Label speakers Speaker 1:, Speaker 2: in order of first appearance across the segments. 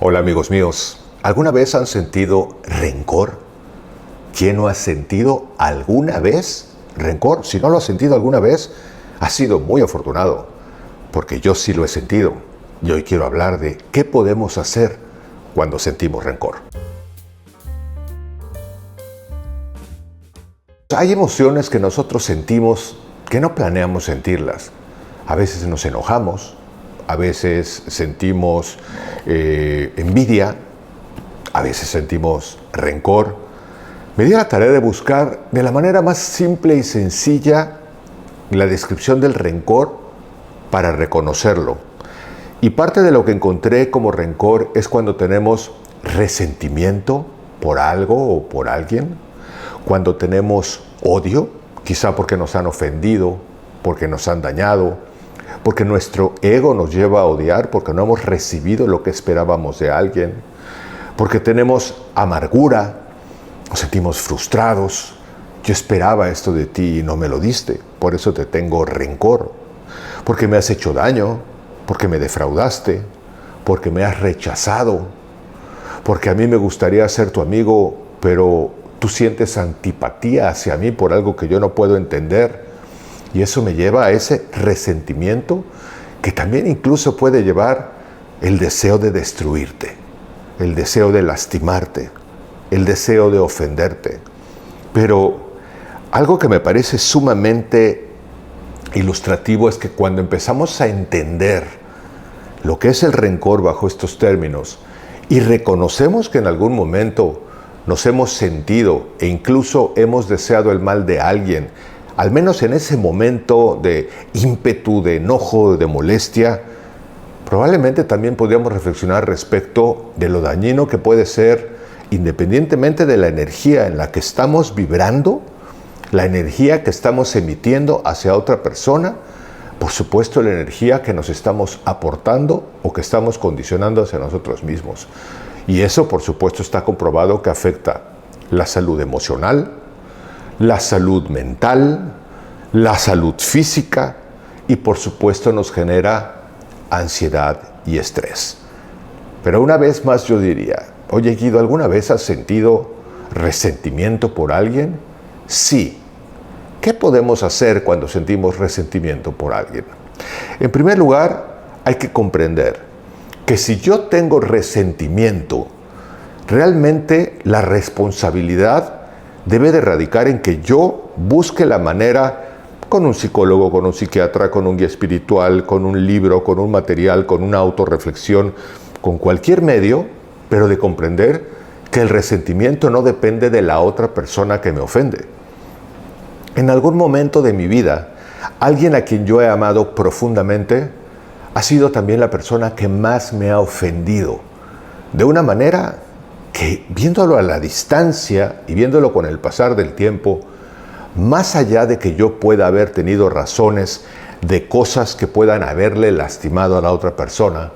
Speaker 1: Hola amigos míos, ¿alguna vez han sentido rencor? ¿Quién no ha sentido alguna vez rencor? Si no lo ha sentido alguna vez, ha sido muy afortunado, porque yo sí lo he sentido. Y hoy quiero hablar de qué podemos hacer cuando sentimos rencor. Hay emociones que nosotros sentimos que no planeamos sentirlas. A veces nos enojamos, a veces sentimos envidia, a veces sentimos rencor. Me di a la tarea de buscar de la manera más simple y sencilla la descripción del rencor para reconocerlo. Y parte de lo que encontré como rencor es cuando tenemos resentimiento por algo o por alguien, cuando tenemos odio, quizá porque nos han ofendido, porque nos han dañado, porque nuestro ego nos lleva a odiar, porque no hemos recibido lo que esperábamos de alguien, porque tenemos amargura, nos sentimos frustrados. Yo esperaba esto de ti y no me lo diste, por eso te tengo rencor, porque me has hecho daño, porque me defraudaste, porque me has rechazado, porque a mí me gustaría ser tu amigo, pero tú sientes antipatía hacia mí por algo que yo no puedo entender. Y eso me lleva a ese resentimiento que también incluso puede llevar el deseo de destruirte, el deseo de lastimarte, el deseo de ofenderte. Pero algo que me parece sumamente ilustrativo es que cuando empezamos a entender lo que es el rencor bajo estos términos y reconocemos que en algún momento nos hemos sentido e incluso hemos deseado el mal de alguien, al menos en ese momento de ímpetu, de enojo, de molestia, probablemente también podríamos reflexionar respecto de lo dañino que puede ser, independientemente de la energía en la que estamos vibrando, la energía que estamos emitiendo hacia otra persona, por supuesto la energía que nos estamos aportando o que estamos condicionando hacia nosotros mismos. Y eso, por supuesto, está comprobado que afecta la salud emocional, la salud mental, la salud física y por supuesto nos genera ansiedad y estrés. Pero una vez más yo diría, oye Guido, ¿alguna vez has sentido resentimiento por alguien? Sí. ¿Qué podemos hacer cuando sentimos resentimiento por alguien? En primer lugar, hay que comprender que si yo tengo resentimiento, realmente la responsabilidad debe de radicar en que yo busque la manera, con un psicólogo, con un psiquiatra, con un guía espiritual, con un libro, con un material, con una autorreflexión, con cualquier medio, pero de comprender que el resentimiento no depende de la otra persona que me ofende. En algún momento de mi vida, alguien a quien yo he amado profundamente ha sido también la persona que más me ha ofendido, de una manera que, viéndolo a la distancia y viéndolo con el pasar del tiempo, más allá de que yo pueda haber tenido razones de cosas que puedan haberle lastimado a la otra persona,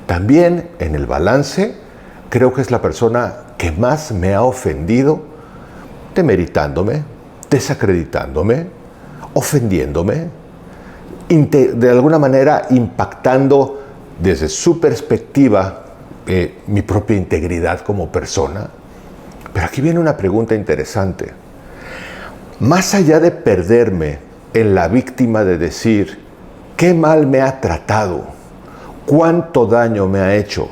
Speaker 1: también en el balance creo que es la persona que más me ha ofendido, demeritándome, desacreditándome, ofendiéndome, de alguna manera impactando desde su perspectiva mi propia integridad como persona. Pero aquí viene una pregunta interesante. Más allá de perderme en la víctima de decir qué mal me ha tratado, cuánto daño me ha hecho,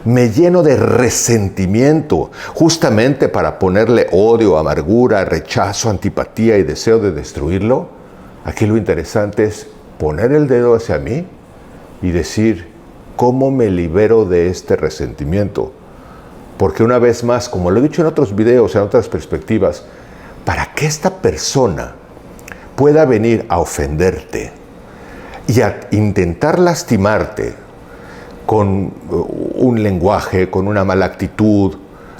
Speaker 1: me lleno de resentimiento justamente para ponerle odio, amargura, rechazo, antipatía y deseo de destruirlo. Aquí lo interesante es poner el dedo hacia mí y decir, ¿cómo me libero de este resentimiento? Porque una vez más, como lo he dicho en otros videos, en otras perspectivas, para que esta persona pueda venir a ofenderte y a intentar lastimarte con un lenguaje, con una mala actitud,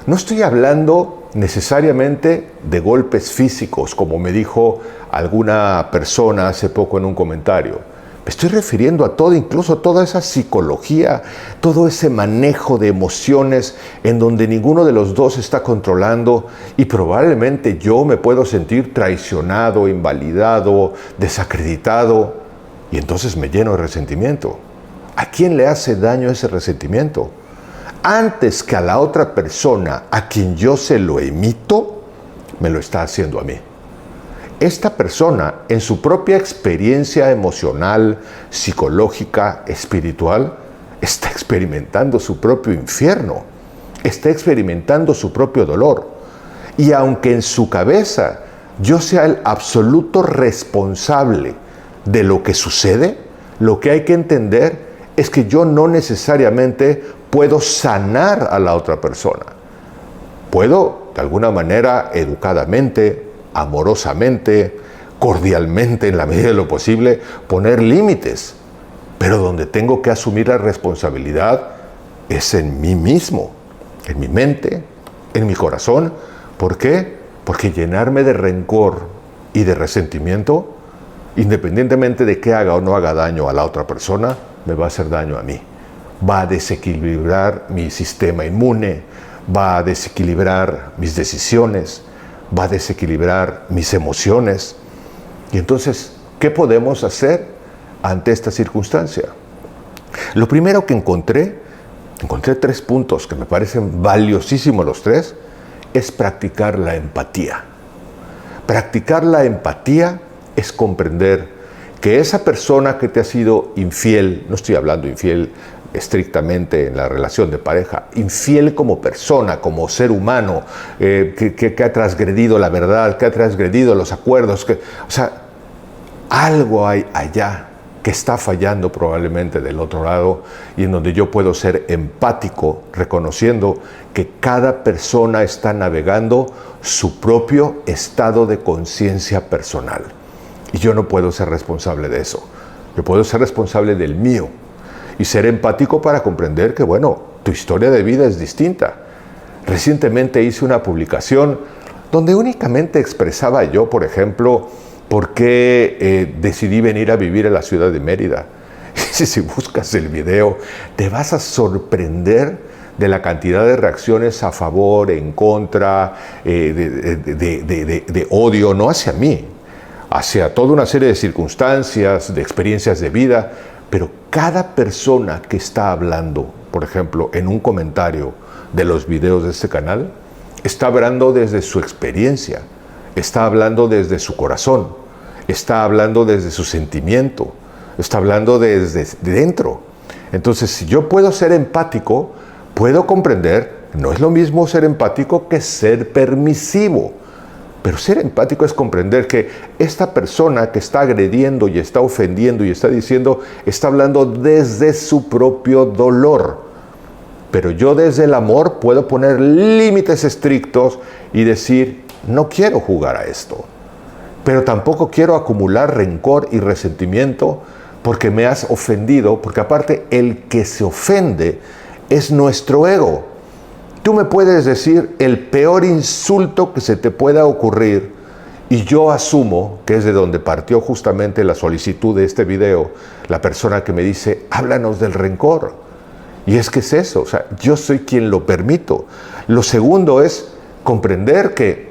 Speaker 1: no estoy hablando necesariamente de golpes físicos, como me dijo alguna persona hace poco en un comentario. Me estoy refiriendo a todo, incluso toda esa psicología, todo ese manejo de emociones en donde ninguno de los dos está controlando y probablemente yo me puedo sentir traicionado, invalidado, desacreditado y entonces me lleno de resentimiento. ¿A quién le hace daño ese resentimiento? antes que a la otra persona a quien yo se lo emito, me lo está haciendo a mí. Esta persona, en su propia experiencia emocional, psicológica, espiritual, está experimentando su propio infierno, está experimentando su propio dolor. Y aunque en su cabeza yo sea el absoluto responsable de lo que sucede, lo que hay que entender es que yo no necesariamente puedo sanar a la otra persona. Puedo, de alguna manera, educadamente, amorosamente, cordialmente, en la medida de lo posible, poner límites. Pero donde tengo que asumir la responsabilidad es en mí mismo, en mi mente, en mi corazón. ¿Por qué? Porque llenarme de rencor y de resentimiento, independientemente de que haga o no haga daño a la otra persona, me va a hacer daño a mí. Va a desequilibrar mi sistema inmune, va a desequilibrar mis decisiones, va a desequilibrar mis emociones. Y entonces, ¿qué podemos hacer ante esta circunstancia? Lo primero que encontré 3 puntos que me parecen valiosísimos los 3, es practicar la empatía. Practicar la empatía es comprender que esa persona que te ha sido infiel, no estoy hablando infiel estrictamente en la relación de pareja, infiel como persona, como ser humano, que ha transgredido la verdad, que ha transgredido los acuerdos, o sea, algo hay allá que está fallando probablemente del otro lado y en donde yo puedo ser empático, reconociendo que cada persona está navegando su propio estado de conciencia personal. Y yo no puedo ser responsable de eso. Yo puedo ser responsable del mío y ser empático para comprender que, bueno, tu historia de vida es distinta. Recientemente hice una publicación donde únicamente expresaba yo, por ejemplo, por qué decidí venir a vivir a la ciudad de Mérida. Y si buscas el video, te vas a sorprender de la cantidad de reacciones a favor, en contra, de odio, no hacia mí, hacia toda una serie de circunstancias, de experiencias de vida, pero cada persona que está hablando, por ejemplo, en un comentario de los videos de este canal, está hablando desde su experiencia, está hablando desde su corazón, está hablando desde su sentimiento, está hablando desde dentro. Entonces, si yo puedo ser empático, puedo comprender, no es lo mismo ser empático que ser permisivo. Pero ser empático es comprender que esta persona que está agrediendo y está ofendiendo y está diciendo, está hablando desde su propio dolor. Pero yo desde el amor puedo poner límites estrictos y decir, no quiero jugar a esto. Pero tampoco quiero acumular rencor y resentimiento porque me has ofendido, porque aparte el que se ofende es nuestro ego. Tú me puedes decir el peor insulto que se te pueda ocurrir y yo asumo que es de donde partió justamente la solicitud de este video, la persona que me dice, háblanos del rencor. Y es que es eso, o sea, yo soy quien lo permito. Lo segundo es comprender que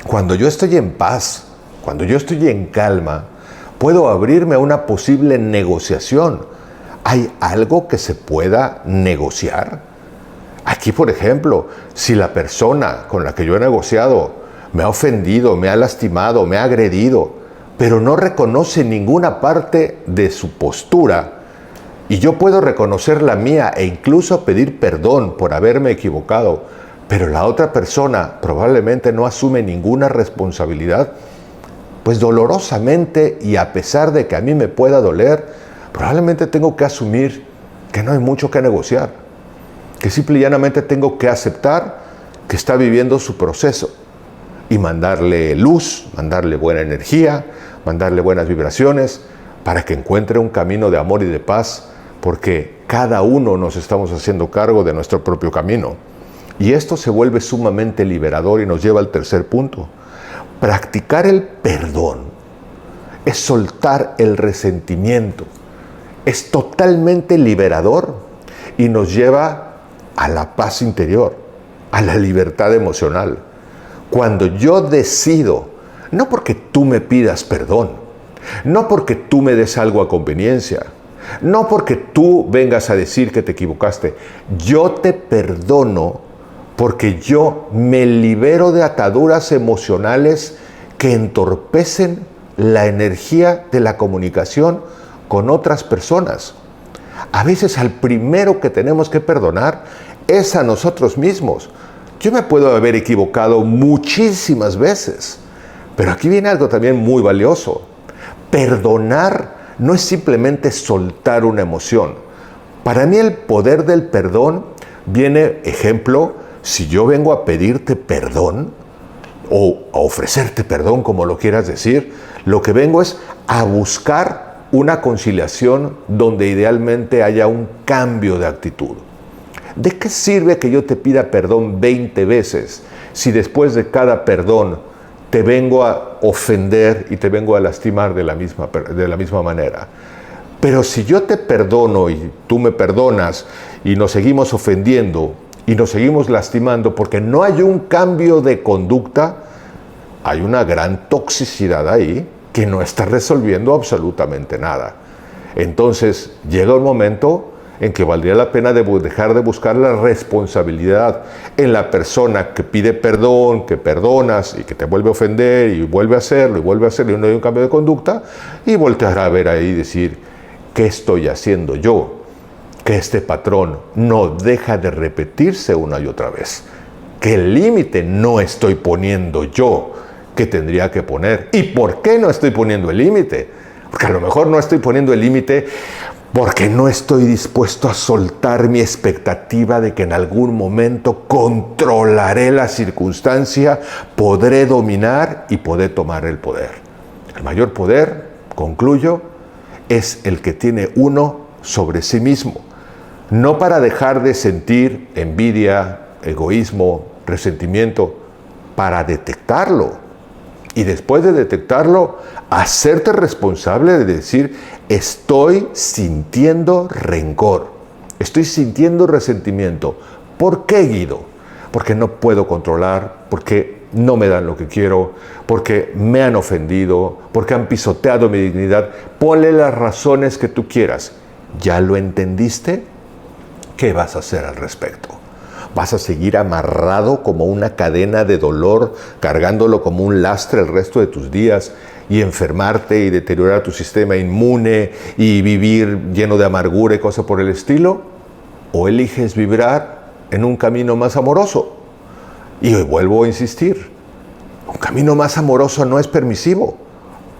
Speaker 1: cuando yo estoy en paz, cuando yo estoy en calma, puedo abrirme a una posible negociación. ¿Hay algo que se pueda negociar? Aquí, por ejemplo, si la persona con la que yo he negociado me ha ofendido, me ha lastimado, me ha agredido, pero no reconoce ninguna parte de su postura, y yo puedo reconocer la mía e incluso pedir perdón por haberme equivocado, pero la otra persona probablemente no asume ninguna responsabilidad, pues dolorosamente y a pesar de que a mí me pueda doler, probablemente tengo que asumir que no hay mucho que negociar, que simple y llanamente tengo que aceptar que está viviendo su proceso y mandarle luz, mandarle buena energía, mandarle buenas vibraciones para que encuentre un camino de amor y de paz, porque cada uno nos estamos haciendo cargo de nuestro propio camino. Y esto se vuelve sumamente liberador y nos lleva al tercer punto. Practicar el perdón es soltar el resentimiento, es totalmente liberador y nos lleva a la paz interior, a la libertad emocional. Cuando yo decido, no porque tú me pidas perdón, no porque tú me des algo a conveniencia, No porque tú vengas a decir que te equivocaste. Yo te perdono porque yo me libero de ataduras emocionales que entorpecen la energía de la comunicación con otras personas. A veces al primero que tenemos que perdonar es a nosotros mismos. Yo me puedo haber equivocado muchísimas veces, pero aquí viene algo también muy valioso. Perdonar no es simplemente soltar una emoción. Para mí el poder del perdón viene, ejemplo, si yo vengo a pedirte perdón o a ofrecerte perdón, como lo quieras decir, lo que vengo es a buscar una conciliación donde idealmente haya un cambio de actitud. ¿De qué sirve que yo te pida perdón 20 veces si después de cada perdón te vengo a ofender y te vengo a lastimar de la misma manera? Pero si yo te perdono y tú me perdonas y nos seguimos ofendiendo y nos seguimos lastimando porque no hay un cambio de conducta, hay una gran toxicidad ahí que no está resolviendo absolutamente nada. Entonces llega un momento en que valdría la pena dejar de buscar la responsabilidad en la persona que pide perdón, que perdonas y que te vuelve a ofender y vuelve a hacerlo y vuelve a hacerlo y no hay un cambio de conducta, y voltear a ver ahí y decir, ¿qué estoy haciendo yo? Que este patrón no deja de repetirse una y otra vez. ¿Qué límite no estoy poniendo yo que tendría que poner? ¿Y por qué no estoy poniendo el límite? Porque a lo mejor no estoy poniendo el límite porque no estoy dispuesto a soltar mi expectativa de que en algún momento controlaré la circunstancia, podré dominar y podré tomar el poder. El mayor poder, concluyo, es el que tiene uno sobre sí mismo. No para dejar de sentir envidia, egoísmo, resentimiento, para detectarlo. Y después de detectarlo, hacerte responsable de decir, estoy sintiendo rencor, estoy sintiendo resentimiento. ¿Por qué, Guido? Porque no puedo controlar, porque no me dan lo que quiero, porque me han ofendido, porque han pisoteado mi dignidad. Ponle las razones que tú quieras. ¿Ya lo entendiste? ¿Qué vas a hacer al respecto? ¿Vas a seguir amarrado como una cadena de dolor, cargándolo como un lastre el resto de tus días y enfermarte y deteriorar tu sistema inmune y vivir lleno de amargura y cosas por el estilo? ¿O eliges vibrar en un camino más amoroso? Y hoy vuelvo a insistir, un camino más amoroso no es permisivo.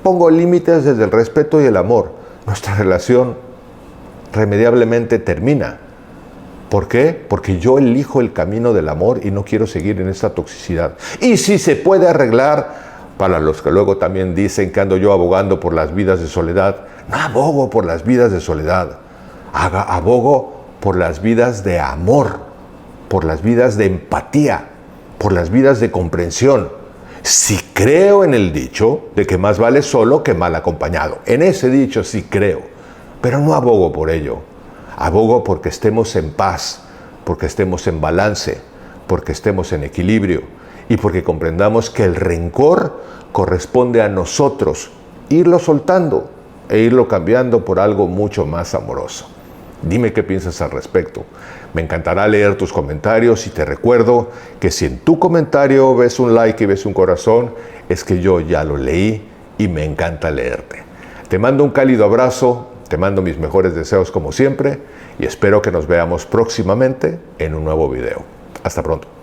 Speaker 1: Pongo límites desde el respeto y el amor. Nuestra relación irremediablemente termina. ¿Por qué? Porque yo elijo el camino del amor y no quiero seguir en esta toxicidad. Y si se puede arreglar, para los que luego también dicen que ando yo abogando por las vidas de soledad, no abogo por las vidas de soledad, abogo por las vidas de amor, por las vidas de empatía, por las vidas de comprensión. Si creo en el dicho de que más vale solo que mal acompañado, en ese dicho sí creo, pero no abogo por ello. Abogo porque estemos en paz, porque estemos en balance, porque estemos en equilibrio y porque comprendamos que el rencor corresponde a nosotros irlo soltando e irlo cambiando por algo mucho más amoroso. Dime qué piensas al respecto. Me encantará leer tus comentarios y te recuerdo que si en tu comentario ves un like y ves un corazón, es que yo ya lo leí y me encanta leerte. Te mando un cálido abrazo. Te mando mis mejores deseos como siempre y espero que nos veamos próximamente en un nuevo video. Hasta pronto.